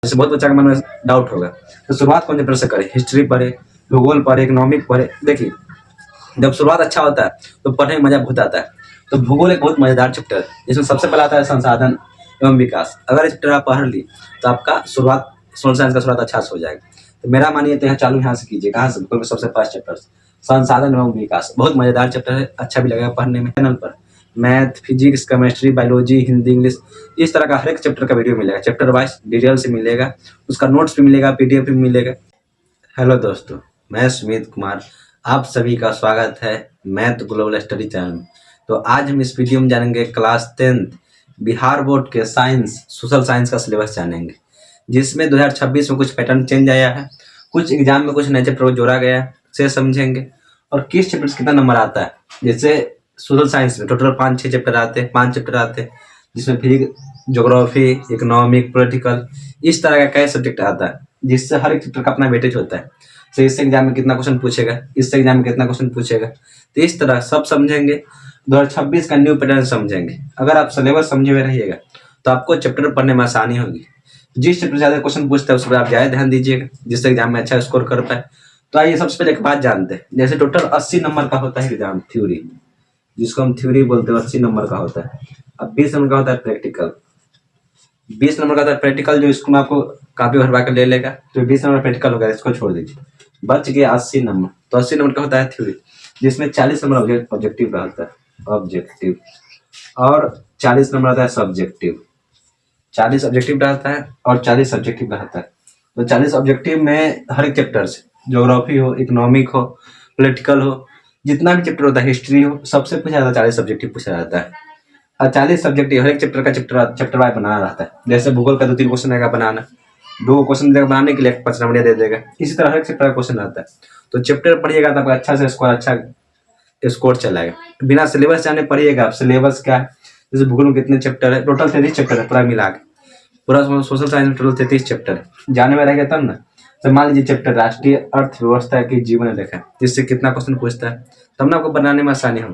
जैसे बहुत बच्चा के मन में डाउट होगा, तो शुरुआत कौन चैप्टर से करें? हिस्ट्री पढ़े, भूगोल पढ़े, इकोनॉमिक पढ़े। देखिए, जब शुरुआत अच्छा होता है तो पढ़ने में मजा बहुत आता है। तो भूगोल एक बहुत मजेदार चैप्टर है, जिसमें सबसे पहला आता है संसाधन एवं विकास। अगर इस चैप्टर आप पढ़ ली तो आपका शुरुआत सोशल साइंस का शुरुआत अच्छा से हो जाएगा। तो मेरा मानिए तो यहाँ चालू यहाँ से कीजिए। कहाँ से? भूगोल का सबसे फर्स्ट चैप्टर संसाधन एवं विकास। बहुत मजेदार चैप्टर है, अच्छा भी लगेगा पढ़ने में। चैनल पर math, physics, chemistry, biology, Hindi, English, इस तरह का हर एक चैप्टर का वीडियो मिलेगा। चैप्टर वाइज डिटेल से मिलेगा, उसका नोट्स भी मिलेगा, पीडीएफ भी मिलेगा। हेलो दोस्तों, मैं सुमित कुमार, आप सभी का स्वागत है मैथ ग्लोबल स्टडी चैनल में। तो आज हम इस वीडियो में जानेंगे क्लास 10th बिहार बोर्ड के साइंस सोशल साइंस का सिलेबस जानेंगे, जिसमें 2026 में कुछ पैटर्न चेंज आया है, कुछ एग्जाम में कुछ नए चैप्टर को जोड़ा गया है, से समझेंगे। और किस चैप्टर से कितना नंबर आता है। जैसे सोशल साइंस में टोटल 5-6 चैप्टर आते हैं, 5 चैप्टर आते हैं, जिसमें फिजिक्स, ज्योग्राफी, इकोनॉमिक, पॉलिटिकल, इस तरह का कई सब्जेक्ट आता है, जिससे हर एक चैप्टर का अपना वेटेज होता है। तो इससे एग्जाम में कितना क्वेश्चन पूछेगा, इससे एग्जाम में कितना क्वेश्चन पूछेगा, तो इस तरह सब समझेंगे। 2026 का न्यू पैटर्न समझेंगे। अगर आप सिलेबस समझे हुए रहिएगा तो आपको चैप्टर पढ़ने में आसानी होगी। जिस चैप्टर ज्यादा क्वेश्चन पूछता है उस पर आप ज्यादा ध्यान दीजिएगा, जिससे एग्जाम में अच्छा स्कोर कर पाए। तो आइए सबसे पहले एक बात जानते हैं। जैसे टोटल 80 नंबर का होता है एग्जाम थ्योरी, जिसको हम थ्योरी बोलते हैं, 80 नंबर का होता है। अब 20 नंबर का होता है प्रैक्टिकल। 20 नंबर का होता है प्रैक्टिकल, जो इसको आपको कापी भरवा कर ले लेगा, तो 20 नंबर प्रैक्टिकल होगा, इसको छोड़ दीजिए। बच गया 80 नंबर। तो 80 नंबर का होता है थ्योरी, जिसमें 40 नंबर ऑब्जेक्टिव रहता है, ऑब्जेक्टिव, और 40 नंबर आता है सब्जेक्टिव। 40 ऑब्जेक्टिव रहता है और 40 सब्जेक्टिव रहता है। तो 40 ऑब्जेक्टिव में हर एक चैप्टर से, ज्योग्राफी हो, इकोनॉमिक हो, पॉलिटिकल हो, जितना भी चैप्टर होता है, हिस्ट्री हो, सबसे पूछा जाता है, 40 सब्जेक्टिव पूछा जाता है। और 40 सब्जेक्टिव हर एक चैप्टर का चैप्टर वाइज बनाना रहता है। जैसे भूगोल का 2-3 क्वेश्चन रहेगा बनाना, 2 क्वेश्चन देगा बनाने के लिए, 5 नंबर दे देगा। इसी तरह हर एक चैप्टर का क्वेश्चन आता है। तो चैप्टर पढ़िएगा तो आपका अच्छा से स्कोर चलाएगा। बिना सिलेबस जाने पढ़िएगा। आप सिलेबस क्या है, जैसे भूगोल में कितने चैप्टर है, टोटल 33 चैप्टर है पूरा मिला के। पूरा सोशल साइंस में टोटल 33 चैप्टर है, जाने में रहेगा तब ना। तो मान लीजिए चैप्टर राष्ट्रीय अर्थव्यवस्था की जीवन रेखा, इससे कितना क्वेश्चन पूछता है, तब ना आपको बनाने में आसानी हो।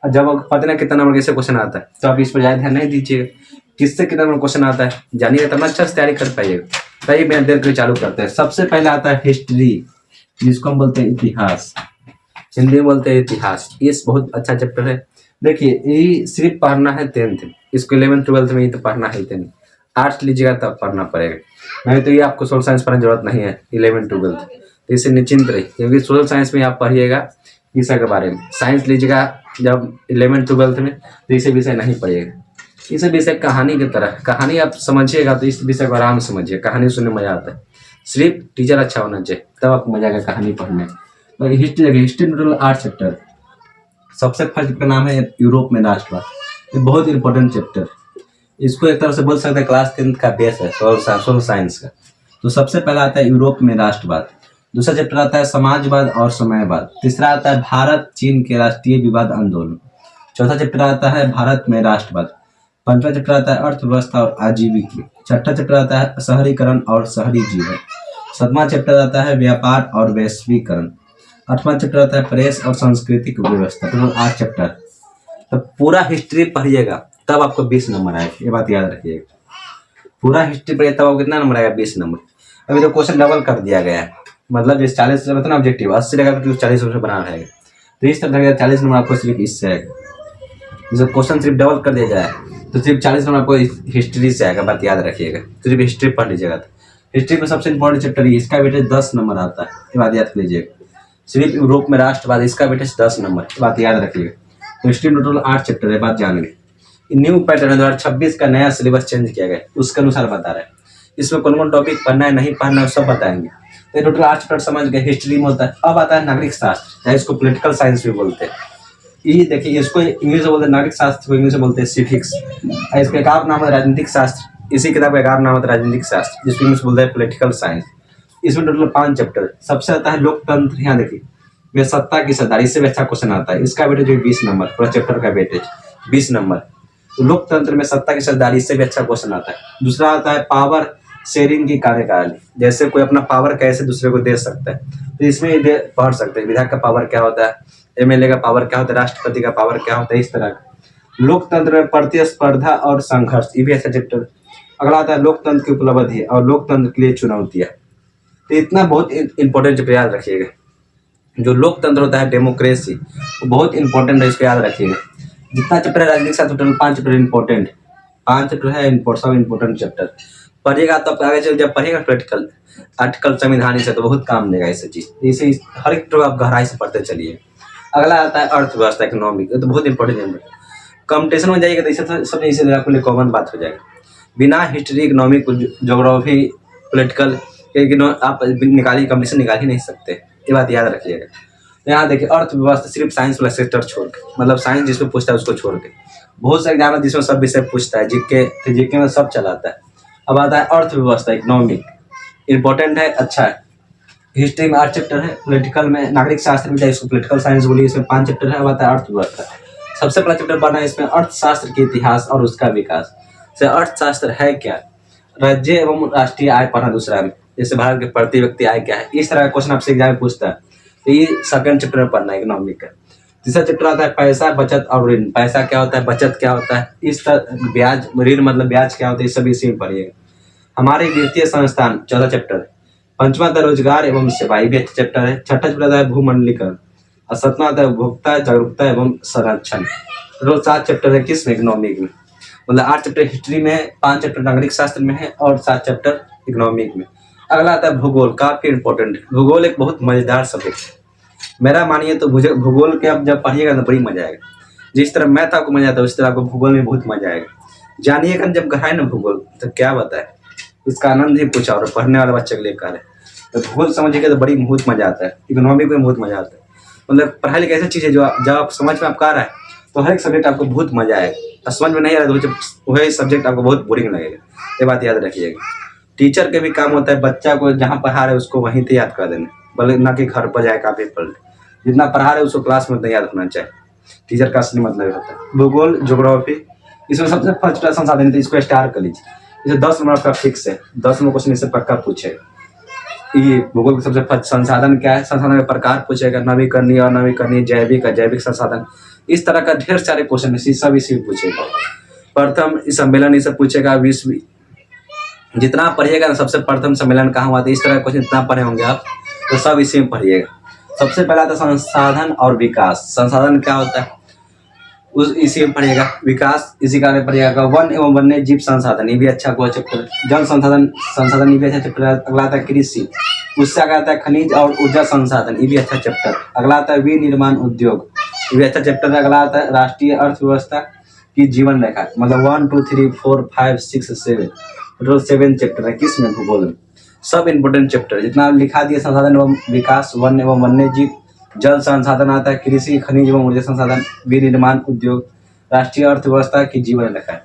और जब आपको पता ना कितना नंबर कैसे क्वेश्चन आता है, तो आप इस पर ज्यादा ध्यान नहीं दीजिएगा। किससे कितना नंबर क्वेश्चन आता है जानिएगा, तब ना अच्छा से तैयारी कर पाइएगा। तो बिना देर के चालू करते हैं। सबसे पहले आता है हिस्ट्री, जिसको हम बोलते हैं इतिहास, हिंदी में बोलते हैं इतिहास। ये बहुत अच्छा चैप्टर है। देखिए, ये सिर्फ पढ़ना है 10th, इसको 11th 12th में ही तो पढ़ना है। 10th आर्ट्स लीजिएगा तब पढ़ना पड़ेगा, नहीं तो ये आपको सोशल साइंस पढ़ने की जरूरत नहीं है 11th 12th। तो इससे निश्चिंत रहिए, क्योंकि सोशल साइंस में आप पढ़िएगा इस के बारे में। साइंस लीजिएगा जब 11th 12th में, तो इसे विषय नहीं पढ़िएगा। इसे विषय कहानी की तरह, कहानी आप समझिएगा तो इस विषय को आराम से समझिए। कहानी सुनने में मजा आता है, सिर्फ टीचर अच्छा होना चाहिए, तब आपको मजा आएगा कहानी पढ़ने। History total 8 chapter. सबसे फर्स्ट चैप्टर नाम है यूरोप में राष्ट्रवाद। ये बहुत इंपॉर्टेंट चैप्टर, इसको एक तरह से बोल सकते हैं क्लास 10th का बेस है सोशल साइंस का। तो सबसे पहला आता है यूरोप में राष्ट्रवाद। दूसरा चैप्टर आता है समाजवाद और समयवाद। तीसरा आता है भारत चीन के राष्ट्रीय विवाद आंदोलन। चौथा चैप्टर आता है भारत में राष्ट्रवाद। पांचवा चैप्टर आता है अर्थव्यवस्था और आजीविकी। छठा चैप्टर आता है शहरीकरण और शहरी जीवन। सातवां चैप्टर आता है व्यापार और वैश्वीकरण। आठवां चैप्टर आता है प्रेस और सांस्कृतिक व्यवस्था। Total 8 chapter. तो पूरा हिस्ट्री पढ़िएगा तब आपको 20 नंबर आएगा, ये बात याद रखिएगा। पूरा हिस्ट्री पढ़िए तब आपको कितना नंबर आएगा, 20 नंबर। अभी तो क्वेश्चन डबल कर दिया गया है, मतलब जैसे 40 से ना ऑब्जेक्टिव 80 रहेगा तो 40 से बना रहेगा। तो इस तरह 40 नंबर आपको सिर्फ इससे आएगा। जैसे क्वेश्चन सिर्फ डबल कर दिया जाए तो सिर्फ 40 नंबर आपको हिस्ट्री से आएगा, बात याद रखिएगा। सिर्फ हिस्ट्री पढ़ लीजिएगा। हिस्ट्री में सबसे इंपॉर्टेंट चैप्टर है, इसका वेटेज 10 नंबर आता है, ये बात याद लीजिएगा। सिर्फ यूरोप में राष्ट्रवाद, इसका वेटेज 10 नंबर, बात याद रखिएगा। तो हिस्ट्री में टोटल 8 चैप्टर है, बात जान गए। न्यू पैटर्न 2026 का नया सिलेबस चेंज किया गया, उसके अनुसार बता रहे हैं। इसमें कौन कौन टॉपिक पढ़ना है नहीं पढ़ना है सब बताएंगे। तो टोटल 8 चैप्टर समझ गए, हिस्ट्री में होता है। अब आता है नागरिक शास्त्र, चाहे इसको पॉलिटिकल साइंस भी बोलते हैं। ये देखिए, इसको इंग्लिश में बोलते हैं नागरिक शास्त्र, को इंग्लिश में बोलते हैं सिविक्स। इसका एक और नाम है राजनीतिक शास्त्र। इसी किताब का एक और नाम होता है राजनीतिक शास्त्र, जिसको इंग्लिश बोलते हैं पॉलिटिकल साइंस। इसमें टोटल 5 चैप्टर। सबसे आता है लोकतंत्र। यहाँ देखिए, वे सत्ता की सरदारी, इससे भी अच्छा क्वेश्चन आता है। इसका वेटेज 20 नंबर, पूरा चैप्टर का वेटेज 20 नंबर। तो लोकतंत्र में सत्ता की सरदारी, इससे भी अच्छा क्वेश्चन आता है। दूसरा आता है पावर शेयरिंग की कार्यप्रणाली, जैसे कोई अपना पावर कैसे दूसरे को दे सकता है, तो इसमें पढ़ सकते हैं। विधायक का पावर क्या होता है, एमएलए का पावर क्या होता है, राष्ट्रपति का पावर क्या होता है, इस तरह का। लोकतंत्र में प्रतिस्पर्धा और संघर्ष, ये भी अच्छा चैप्टर। अगला आता है लोकतंत्र की उपलब्धि और लोकतंत्र के लिए चुनौतियाँ। तो इतना बहुत इंपॉर्टेंट चैप्टर याद रखिएगा। जो लोकतंत्र होता है, डेमोक्रेसी, वो बहुत इंपॉर्टेंट है, इसको याद रखिएगा। जितना चैप्टर है राजनीति शास्त्र, टोटल 5 चैप्टर इंपॉर्टेंट, 5 चैप्टर है सब इंपॉर्टेंट चैप्टर पढ़िएगा। तो आप आगे चल जब पढ़िएगा प्रैक्टिकल आर्टिकल संविधान से, तो बहुत काम देगा इससे चीज़। इसे हर एक तो आप गहराई से पढ़ते चलिए। अगला आता है अर्थव्यवस्था, इकोनॉमिक, तो बहुत इंपॉर्टेंट है। कंपटीशन में जाइएगा तो इससे सब इसे आपके लिए कॉमन बात हो जाएगा। बिना हिस्ट्री, इकोनॉमिक, ज्योग्राफी, पॉलिटिकल के आप निकालिए, कंपटीशन निकाल ही नहीं सकते, ये बात याद रखिएगा। यहाँ देखिए अर्थव्यवस्था सिर्फ साइंस वाला सेक्टर छोड़ के, मतलब साइंस जिसमें पूछता है उसको छोड़ के, बहुत से एग्जाम है जिसमें सब विषय पूछता है, जीके में सब चलाता है। अब आता है अर्थव्यवस्था, इकोनॉमिक, इंपॉर्टेंट है, अच्छा है। हिस्ट्री में 8 चैप्टर है, पॉलिटिकल में नागरिक शास्त्र में इसको पॉलिटिकल साइंस बोलिए, इसमें 5 चैप्टर है। अब आता है अर्थव्यवस्था, सबसे पहला चैप्टर पढ़ना है इसमें अर्थशास्त्र के इतिहास और उसका विकास। से अर्थशास्त्र है क्या, राज्य एवं राष्ट्रीय आय पढ़ना दूसरा में, जैसे भारत के प्रति व्यक्ति आय क्या है, इस तरह का क्वेश्चन आपसे एग्जाम में पूछता है, तो ये सेकंड चैप्टर में पढ़ना है इकोनॉमिक का। तीसरा चैप्टर आता है पैसा, बचत और ऋण। पैसा क्या होता है, बचत क्या होता है, इस तरह ब्याज, ऋण मतलब ब्याज क्या होता है, ये सब इसी में पढ़िएगा। हमारे वित्तीय संस्थान, चौथा चैप्टर। पंचवा था रोजगार एवं सेवा, ये भी अच्छा चैप्टर है। छठा चैप्टर है भूमंडलीकरण और सातवां आता है उपभोक्ता जागरूकता एवं संरक्षण। टोटल 7 चैप्टर है किसमें, इकोनॉमिक में। मतलब 8 चैप्टर हिस्ट्री में है, 5 चैप्टर नागरिक शास्त्र में है और 7 चैप्टर इकोनॉमिक में। अगला आता है भूगोल, काफी इंपॉर्टेंट। भूगोल एक बहुत मजेदार सब्जेक्ट है, मेरा मानिए तो मुझे भूगोल के आप जब पढ़िएगा तो बड़ी मजा आएगा। जिस तरह मैथ आपको मजा आता है उस तरह आपको भूगोल में बहुत मजा आएगा। जानिएगा जब गहराई ना भूगोल, तो क्या बताए, इसका आनंद ही पूछा और पढ़ने वाले बच्चे के लिए कार्य। तो भूगोल समझिएगा तो बड़ी बहुत मजा आता है, इकोनॉमिक में बहुत मजा आता है। मतलब पढ़ाई लिखाई ऐसी चीज़ है जो जब आप समझ में आपका आ रहा है तो हर एक सब्जेक्ट आपको बहुत मजा आएगा, और समझ में नहीं आ रहा है तो वही सब्जेक्ट आपको बहुत बोरिंग लगेगा, ये बात याद रखिएगा। टीचर के भी काम होता है बच्चा को जहाँ पढ़ा रहे उसको वहीं से याद कर देना, भले ना कि घर पर जाए काफी पढ़ ले। जितना पढ़ा रहे उसको क्लास में याद होना चाहिए, टीचर का असली मतलब होता है। भूगोल, ज्योग्राफी, इसमें सबसे फर्स्ट संसाधन है, इसको स्टार कर लीजिए। इसे 10 नंबर का फिक्स है, 10 नंबर क्वेश्चन इससे पक्का पूछेगा। ये भूगोल का सबसे फर्स्ट संसाधन क्या है, संसाधन के प्रकार पूछेगा, नवीकरणीय, अनवीकरणीय, जैविक, अजैविक संसाधन, इस तरह का ढेर सारे क्वेश्चन है, सब इसी पूछेगा। प्रथम सम्मेलन ये सब पूछेगा। विश्व, जितना आप पढ़िएगा ना सबसे प्रथम सम्मेलन कहाँ हुआ था, इस तरह का क्वेश्चन जितना पढ़े होंगे आप तो सब इसी में पढ़िएगा। सबसे पहला था संसाधन और विकास, संसाधन क्या होता है उस इसी में पढ़िएगा। विकास इसी का पढ़िएगा। वन एवं वन्य जीव संसाधन, ये भी अच्छा हुआ चैप्टर। जल संसाधन, संसाधन ये भी अच्छा चैप्टर है। अगला आता है कृषि, उससे आगे आता है खनिज और ऊर्जा संसाधन, ये भी अच्छा चैप्टर। अगला आता है विनिर्माण उद्योग, ये भी अच्छा चैप्टर है। अगला आता है राष्ट्रीय अर्थव्यवस्था की जीवन रेखा, मतलब 1 2 3 4 5 6 7, टोटल 7 चैप्टर है किसमें, भूगोल में। सब इंपोर्टेंट चैप्टर जितना लिखा दिया, संसाधन एवं विकास, वन एवं वन्य जीव, जल संसाधन आता है, कृषि, खनिज एवं ऊर्जा संसाधन, विनिर्माण उद्योग, राष्ट्रीय अर्थव्यवस्था की जीवन रेखा है।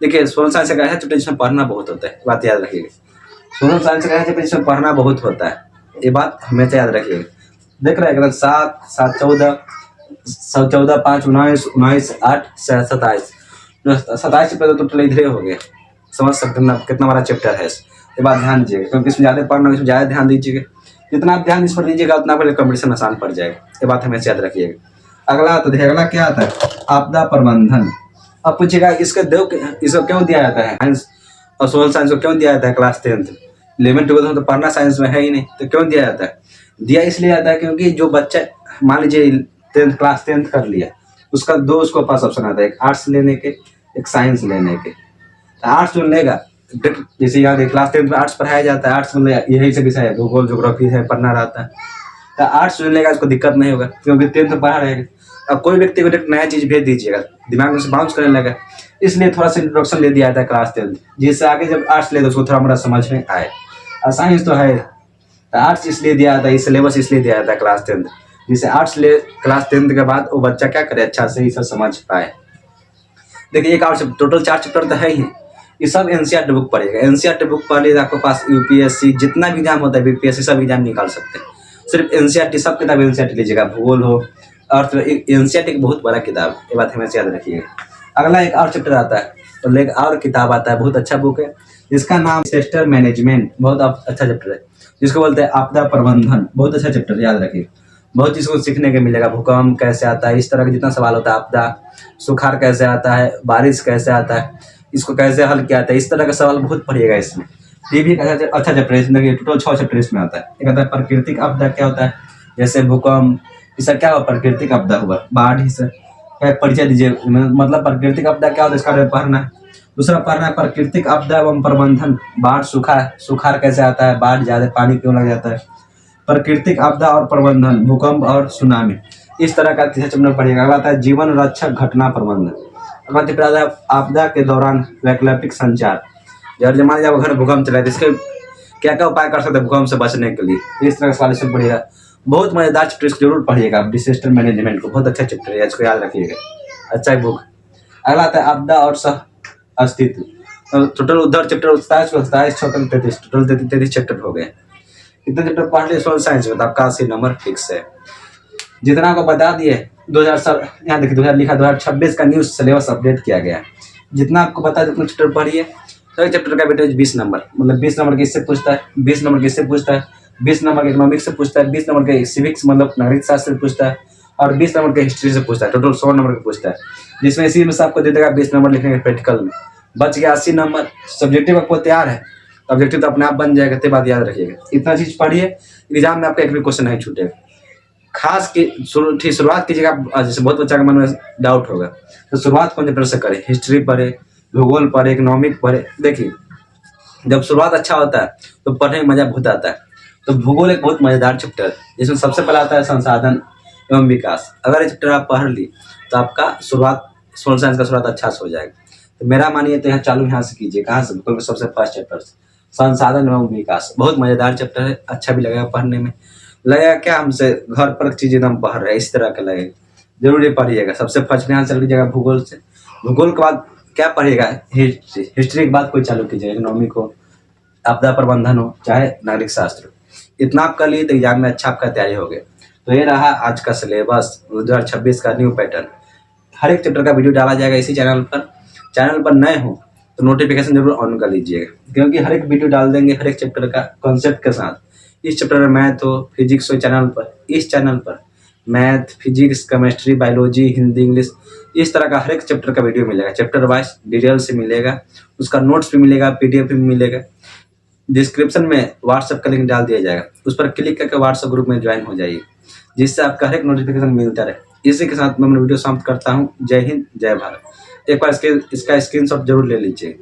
देखिए सोशल साइंस का है चैप्टर जिसमें पढ़ना बहुत होता है, बात याद रखिएगा। सोशल साइंस का है चैप्टर जिसमें पढ़ना बहुत होता है, ये बात हमेशा याद रखिएगा। देख रहे हैं 7 7 14 14 5 19 19 8 27 27 चैप्टर तो टोटल इधर हो गए, समझ सकते हैं कितना बड़ा चैप्टर है। ये बात ध्यान दीजिएगा, क्योंकि इसमें ज़्यादा पढ़ना, इसमें ज़्यादा ध्यान दीजिएगा। जितना आप ध्यान इस पर दीजिएगा उतना आपके लिए कंपटीशन आसान पड़ जाएगा, ये बात हमेशा याद रखिएगा। अगला तो देखिए, अगला क्या आता है, आपदा प्रबंधन। अब पूछेगा इसको क्यों दिया जाता है साइंस और सोशल साइंस को क्यों दिया जाता है क्लास 10th 11 12 तो पढ़ना साइंस में है ही नहीं, तो क्यों दिया जाता है। दिया इसलिए जाता है क्योंकि जो बच्चा मान लीजिए 10th कर लिया, उसका दो उसको पास ऑप्शन आता है, एक आर्ट्स लेने के, एक साइंस लेने के। आर्ट्स जो लेगा, जैसे यहाँ क्लास 10th में आर्ट्स पढ़ाया जाता है, आर्ट्स मतलब यही से विषय है, भूगोल ज्योग्राफी है पढ़ना रहता है, तो आर्ट्स जो लेगा उसको दिक्कत नहीं होगा क्योंकि 10th पढ़ा रहेगा। अब कोई व्यक्ति को नया चीज़ भेज दीजिएगा, दिमाग में से बाउंस करने लगा, इसलिए थोड़ा सा इंट्रोडक्शन दे दिया जाता है क्लास 10th, जिससे आगे जब आर्ट्स ले तो उसको थोड़ा मोड़ा समझ में आए। और साइंस तो है, तो आर्ट्स इसलिए दिया जाता है, सिलेबस इसलिए दिया जाता है क्लास 10th, जिससे आर्ट्स ले क्लास 10th के बाद वो बच्चा क्या करे, अच्छा से ही सब समझ पाए। देखिए एक और टोटल 4 चैप्टर तो है ही, ये सब एनसीईआरटी बुक पढ़ेगा। एनसीईआरटी बुक पढ़ लीजिए, आपके पास यूपीएससी जितना भी एग्जाम होता है, बीपीएससी सब एग्जाम निकाल सकते हैं। सिर्फ एनसीईआरटी, सब किताब एनसीईआरटी लीजिएगा, भूगोल हो, अर्थ, एनसीईआरटी एक बहुत बड़ा किताब, ये बात हमेशा याद रखिएगा। अगला एक और चैप्टर आता है, तो एक और किताब आता है, बहुत अच्छा बुक है, जिसका नाम डिजास्टर मैनेजमेंट, बहुत अच्छा चैप्टर है, जिसको बोलते हैं आपदा प्रबंधन, बहुत अच्छा चैप्टर, याद रखिएगा। बहुत चीज़ को सीखने के मिलेगा, भूकंप कैसे आता है, इस तरह का जितना सवाल होता है, आपदा, सुखाड़ कैसे आता है, बारिश कैसे आता है, इसको कैसे हल किया था, इस तरह का सवाल बहुत पढ़िएगा इसमें। ये भी एक अच्छा चैप्टर है जिंदगी, टोटल 6 चैप्टर इसमें आता है। एक आता है प्राकृतिक आपदा क्या होता है, जैसे भूकंप, इसका क्या हुआ, प्राकृतिक आपदा हुआ, बाढ़, इससे क्या परिचय दीजिए, मतलब प्राकृतिक आपदा क्या होता है इसका बारे में पढ़ना है। दूसरा पढ़ना है प्राकृतिक आपदा एवं प्रबंधन, बाढ़, सुखाड़ कैसे आता है, बाढ़ ज्यादा पानी क्यों लग जाता है, प्राकृतिक आपदा और प्रबंधन, भूकंप और सुनामी, इस तरह का तीसरा चैप्टर पढ़िएगा। अगला आता है जीवन रक्षक घटना प्रबंधन। अगला चैप्टर आता है आपदा के दौरान वैकल्पिक संचार, जब मान लीजिए घर भूकंप चला है तो इसके क्या क्या उपाय कर सकते हैं भूकंप से बचने के लिए, इस तरह का सवाल इसमें पढ़िएगा। बहुत मजेदार चैप्टर, इसको जरूर पढ़िएगा आप, डिजास्टर मैनेजमेंट को, बहुत अच्छा चैप्टर है, इसको याद रखिएगा, अच्छा बुक। अगला आता है आपदा और सह अस्तित्व। टोटल उधर चैप्टर 27, 33, टोटल 33 चैप्टर हो गए। कितने चैप्टर पढ़ लिए सोशल साइंस में, तो आपका 80 नंबर फिक्स है। जितना आपको बता दिए 2000 साल, यहाँ देखिए 2000 लिखा, 2026 का न्यूज सिलेबस अपडेट किया गया है। जितना आपको बता उतना चैप्टर पढ़िए। तो एक चैप्टर का वेटेज 20 नंबर, मतलब 20 नंबर किससे पूछता है, 20 नंबर किससे पूछता है, 20 नंबर के इकोनॉमिक्स से पूछता है, 20 नंबर के सिविक्स मतलब नागरिक शास्त्र से पूछता है, और 20 नंबर के हिस्ट्री से पूछता है। टोटल 100 नंबर का पूछता है, जिसमें इसी में से आपको दे देगा 20 नंबर लिखने के प्रैक्टिकल में, बच गया 80 नंबर। सब्जेक्टिव आपको तैयार है, ऑब्जेक्टिव तो अपने आप बन जाएगा, ते बात याद रखिएगा। इतना चीज पढ़िए, एग्जाम में आपका एक भी क्वेश्चन नहीं छूटेगा। खास की शुरुआत कीजिएगा, जैसे बहुत बच्चा के मन में डाउट होगा, तो शुरुआत कौन चैप्टर से करें, हिस्ट्री पढ़े, भूगोल पढ़े, इकोनॉमिक पढ़े। देखिए जब शुरुआत अच्छा होता है तो पढ़ने में मजा बहुत आता है। तो भूगोल एक बहुत मजेदार चैप्टर है, जिसमें सबसे पहला आता है संसाधन एवं विकास। अगर ये चैप्टर आप पढ़ ली तो आपका शुरुआत सोशल साइंस का शुरुआत अच्छा से हो जाएगा। तो मेरा मानिए तो यहाँ चालू यहाँ से कीजिए, कहाँ से, भूगोल का सबसे फर्स्ट चैप्टर से, संसाधन एवं विकास। बहुत मजेदार चैप्टर है, अच्छा भी लगेगा पढ़ने में, लगेगा क्या हमसे घर पर चीज एकदम पढ़ रहे हैं, इस तरह का लगेगा। जरूर ये पढ़िएगा। सबसे फर्स्ट में यहाँ चल लीजिएगा भूगोल से, भूगोल के बाद क्या पढ़िएगा, हिस्ट्री के बाद कोई चालू कीजिएगा, इकोनॉमिक हो, आपदा प्रबंधन हो, चाहे नागरिक शास्त्र। इतना आप कर लिए तो एग्जाम में अच्छा आपका तैयारी हो गया। तो ये रहा आज का सिलेबस 2026 का न्यू पैटर्न। हर एक चैप्टर का वीडियो डाला जाएगा इसी चैनल पर। चैनल पर नए हो तो नोटिफिकेशन जरूर ऑन कर लीजिएगा, क्योंकि हर एक वीडियो डाल देंगे हर एक चैप्टर का कॉन्सेप्ट के साथ। इस चैप्टर में मैथ हो, फिजिक्स हो, चैनल पर, इस चैनल पर math, physics, chemistry, biology, Hindi, English, इस तरह का हर एक चैप्टर का वीडियो मिलेगा, चैप्टर वाइज डिटेल से मिलेगा, उसका नोट्स भी मिलेगा, पीडीएफ भी मिलेगा। डिस्क्रिप्शन में व्हाट्सएप का लिंक डाल दिया जाएगा, उस पर क्लिक करके व्हाट्सएप ग्रुप में ज्वाइन हो जाइए, जिससे आपका हर एक नोटिफिकेशन मिलता रहे। इसी के साथ मैं अपना वीडियो समाप्त करता हूँ। जय हिंद, जय भारत। एक बार इसका स्क्रीनशॉट जरूर ले लीजिए।